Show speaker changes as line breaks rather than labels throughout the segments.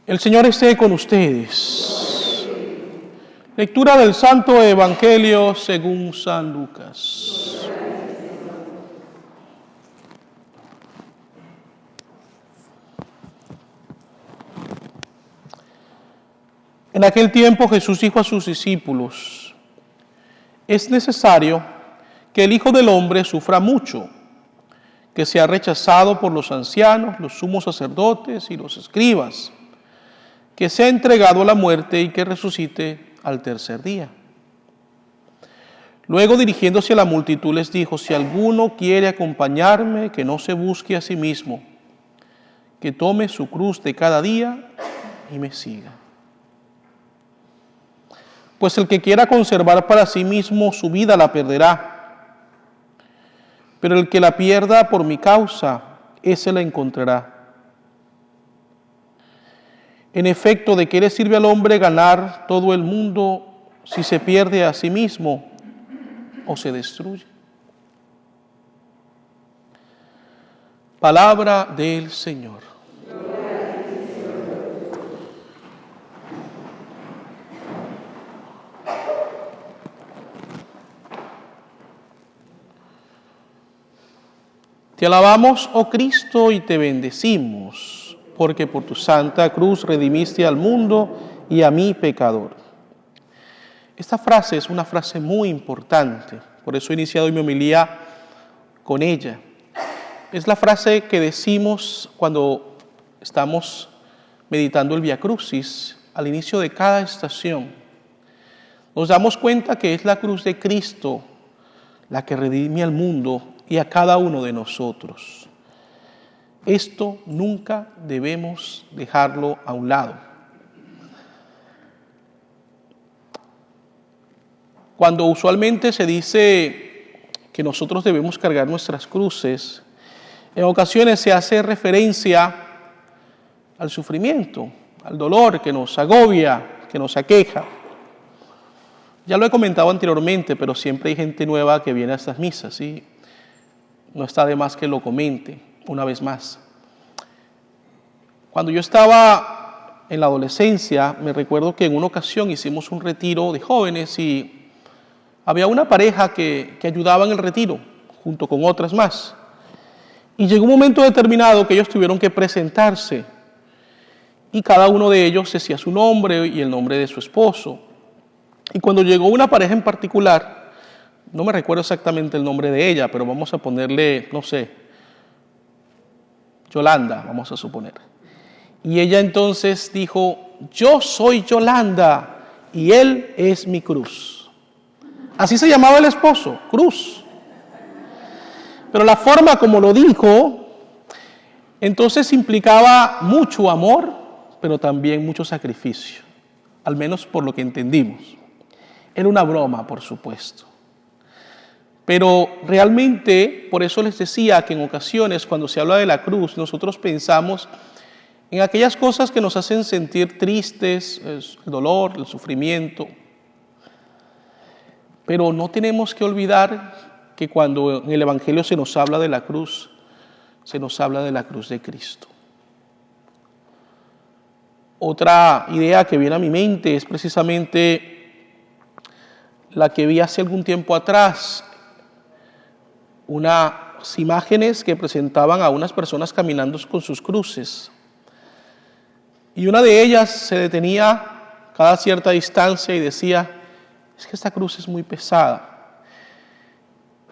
El Señor esté con ustedes. Lectura del Santo Evangelio según San Lucas. En aquel tiempo Jesús dijo a sus discípulos: es necesario que el Hijo del Hombre sufra mucho, que sea rechazado por los ancianos, los sumos sacerdotes y los escribas, que sea entregado a la muerte y que resucite al tercer día. Luego, dirigiéndose a la multitud, les dijo: si alguno quiere acompañarme, que no se busque a sí mismo, que tome su cruz de cada día y me siga. Pues el que quiera conservar para sí mismo su vida la perderá, pero el que la pierda por mi causa, ese la encontrará. En efecto, ¿de qué le sirve al hombre ganar todo el mundo si se pierde a sí mismo o se destruye? Palabra del Señor. Te alabamos, oh Cristo, y te bendecimos, porque por tu santa cruz redimiste al mundo y a mí, pecador. Esta frase es una frase muy importante, por eso he iniciado hoy mi homilía con ella. Es la frase que decimos cuando estamos meditando el Vía Crucis, al inicio de cada estación. Nos damos cuenta que es la cruz de Cristo la que redime al mundo y a cada uno de nosotros. Esto nunca debemos dejarlo a un lado. Cuando usualmente se dice que nosotros debemos cargar nuestras cruces, en ocasiones se hace referencia al sufrimiento, al dolor que nos agobia, que nos aqueja. Ya lo he comentado anteriormente, pero siempre hay gente nueva que viene a estas misas, ¿sí? No está de más que lo comente una vez más. Cuando yo estaba en la adolescencia, me recuerdo que en una ocasión hicimos un retiro de jóvenes y había una pareja que ayudaba en el retiro, junto con otras más. Y llegó un momento determinado que ellos tuvieron que presentarse y cada uno de ellos decía su nombre y el nombre de su esposo. Y cuando llegó una pareja en particular, no me recuerdo exactamente el nombre de ella, pero vamos a ponerle, no sé, Yolanda, vamos a suponer. Y ella entonces dijo: yo soy Yolanda y él es mi cruz. Así se llamaba el esposo, Cruz. Pero la forma como lo dijo, entonces implicaba mucho amor, pero también mucho sacrificio, al menos por lo que entendimos. Era una broma, por supuesto. Pero realmente, por eso les decía que en ocasiones cuando se habla de la cruz, nosotros pensamos en aquellas cosas que nos hacen sentir tristes, el dolor, el sufrimiento. Pero no tenemos que olvidar que cuando en el Evangelio se nos habla de la cruz, se nos habla de la cruz de Cristo. Otra idea que viene a mi mente es precisamente la que vi hace algún tiempo atrás, unas imágenes que presentaban a unas personas caminando con sus cruces. Y una de ellas se detenía cada cierta distancia y decía: es que esta cruz es muy pesada.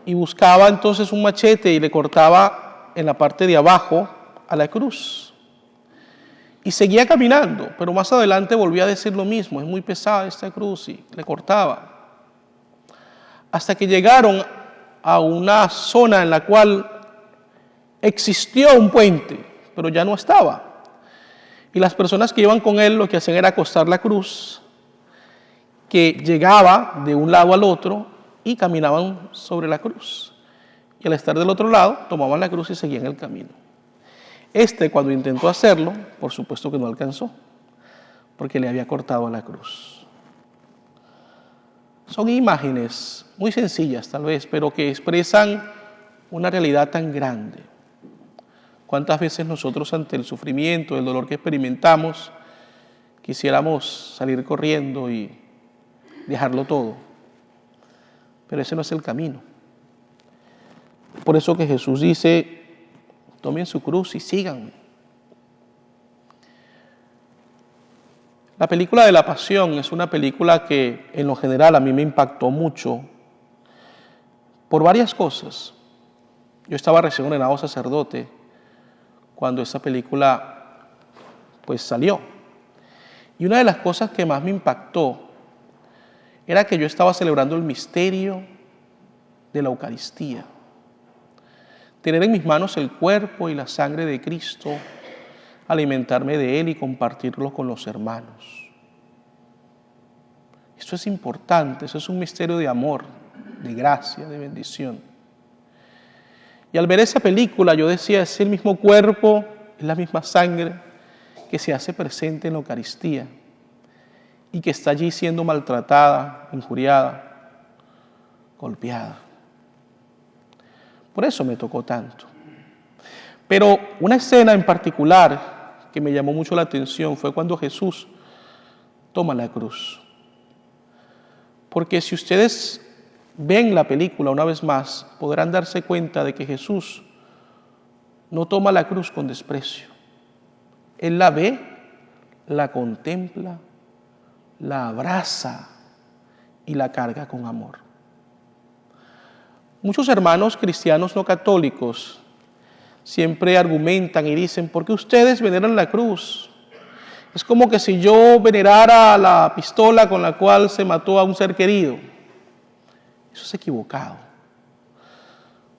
Y buscaba entonces un machete y le cortaba en la parte de abajo a la cruz. Y seguía caminando, pero más adelante volvía a decir lo mismo: es muy pesada esta cruz, y le cortaba. Hasta que llegaron a una zona en la cual existió un puente, pero ya no estaba. Y las personas que iban con él lo que hacían era acostar la cruz, que llegaba de un lado al otro, y caminaban sobre la cruz. Y al estar del otro lado, tomaban la cruz y seguían el camino. Cuando intentó hacerlo, por supuesto que no alcanzó, porque le había cortado la cruz. Son imágenes muy sencillas tal vez, pero que expresan una realidad tan grande. ¿Cuántas veces nosotros ante el sufrimiento, el dolor que experimentamos, quisiéramos salir corriendo y dejarlo todo. Pero ese no es el camino. Por eso que Jesús dice, tomen su cruz y síganme. La película de la Pasión es una película que en lo general a mí me impactó mucho por varias cosas. Yo estaba recién ordenado sacerdote cuando esa película pues salió. Y una de las cosas que más me impactó era que yo estaba celebrando el misterio de la Eucaristía. Tener en mis manos el cuerpo y la sangre de Cristo, alimentarme de Él y compartirlo con los hermanos. Eso es importante, eso es un misterio de amor, de gracia, de bendición. Y al ver esa película yo decía, es el mismo cuerpo, es la misma sangre que se hace presente en la Eucaristía y que está allí siendo maltratada, injuriada, golpeada. Por eso me tocó tanto. Pero una escena en particular que me llamó mucho la atención fue cuando Jesús toma la cruz. Porque si ustedes ven la película una vez más, podrán darse cuenta de que Jesús no toma la cruz con desprecio. Él la ve, la contempla, la abraza y la carga con amor. Muchos hermanos cristianos no católicos siempre argumentan y dicen, ¿por qué ustedes veneran la cruz? Es como que si yo venerara la pistola con la cual se mató a un ser querido. Eso es equivocado.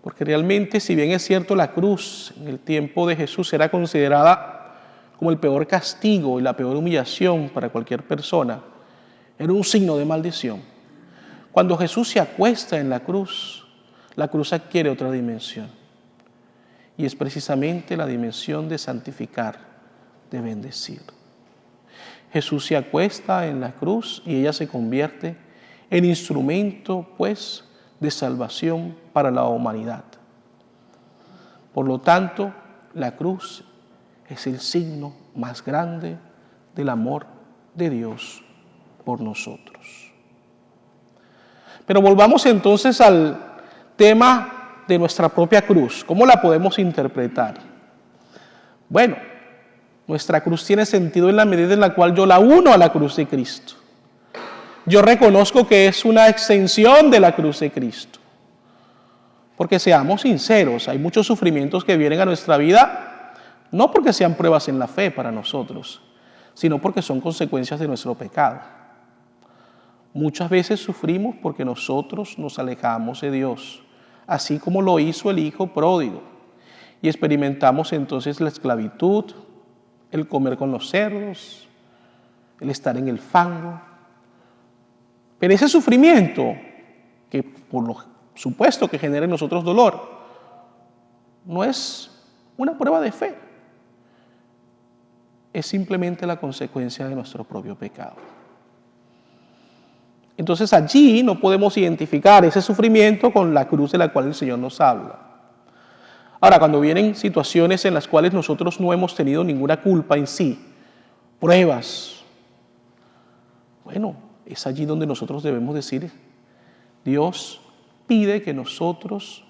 Porque realmente, si bien es cierto, la cruz en el tiempo de Jesús era considerada como el peor castigo y la peor humillación para cualquier persona, era un signo de maldición. Cuando Jesús se acuesta en la cruz adquiere otra dimensión. Y es precisamente la dimensión de santificar, de bendecir. Jesús se acuesta en la cruz y ella se convierte en instrumento, pues, de salvación para la humanidad. Por lo tanto, la cruz es el signo más grande del amor de Dios por nosotros. Pero volvamos entonces al tema de nuestra propia cruz. ¿Cómo la podemos interpretar? Bueno, nuestra cruz tiene sentido en la medida en la cual yo la uno a la cruz de Cristo. Yo reconozco que es una extensión de la cruz de Cristo. Porque seamos sinceros, hay muchos sufrimientos que vienen a nuestra vida, no porque sean pruebas en la fe para nosotros, sino porque son consecuencias de nuestro pecado. Muchas veces sufrimos porque nosotros nos alejamos de Dios, así como lo hizo el hijo pródigo, y experimentamos entonces la esclavitud, el comer con los cerdos, el estar en el fango. Pero ese sufrimiento, que por lo supuesto que genera en nosotros dolor, no es una prueba de fe, es simplemente la consecuencia de nuestro propio pecado. Entonces allí no podemos identificar ese sufrimiento con la cruz de la cual el Señor nos habla. Ahora, cuando vienen situaciones en las cuales nosotros no hemos tenido ninguna culpa en sí, pruebas, bueno, es allí donde nosotros debemos decir, Dios pide que nosotros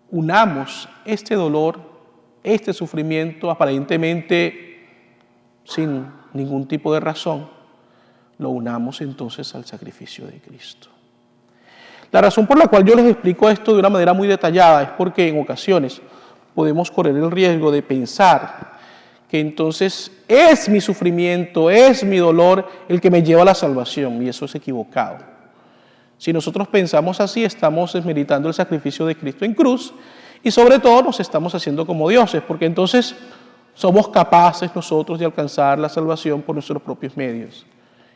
unamos este dolor, este sufrimiento aparentemente sin ningún tipo de razón, lo unamos entonces al sacrificio de Cristo. La razón por la cual yo les explico esto de una manera muy detallada es porque en ocasiones podemos correr el riesgo de pensar que entonces es mi sufrimiento, es mi dolor el que me lleva a la salvación, y eso es equivocado. Si nosotros pensamos así, estamos desmeritando el sacrificio de Cristo en cruz y sobre todo nos estamos haciendo como dioses, porque entonces somos capaces nosotros de alcanzar la salvación por nuestros propios medios.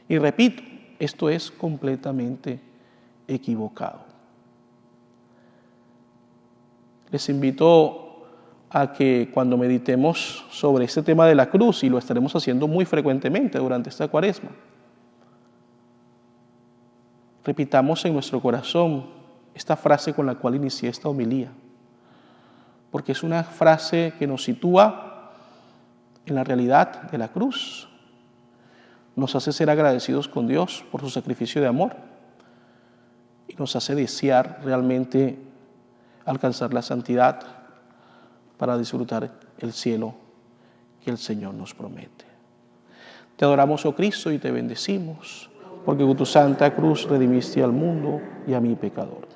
Y repito, esto es completamente equivocado. Les invito a que cuando meditemos sobre este tema de la cruz, y lo estaremos haciendo muy frecuentemente durante esta Cuaresma, repitamos en nuestro corazón esta frase con la cual inicié esta homilía, porque es una frase que nos sitúa en la realidad de la cruz. nos hace ser agradecidos con Dios por su sacrificio de amor y nos hace desear realmente alcanzar la santidad para disfrutar el cielo que el Señor nos promete. Te adoramos, oh Cristo, y te bendecimos, porque con tu santa cruz redimiste al mundo y a mi pecador.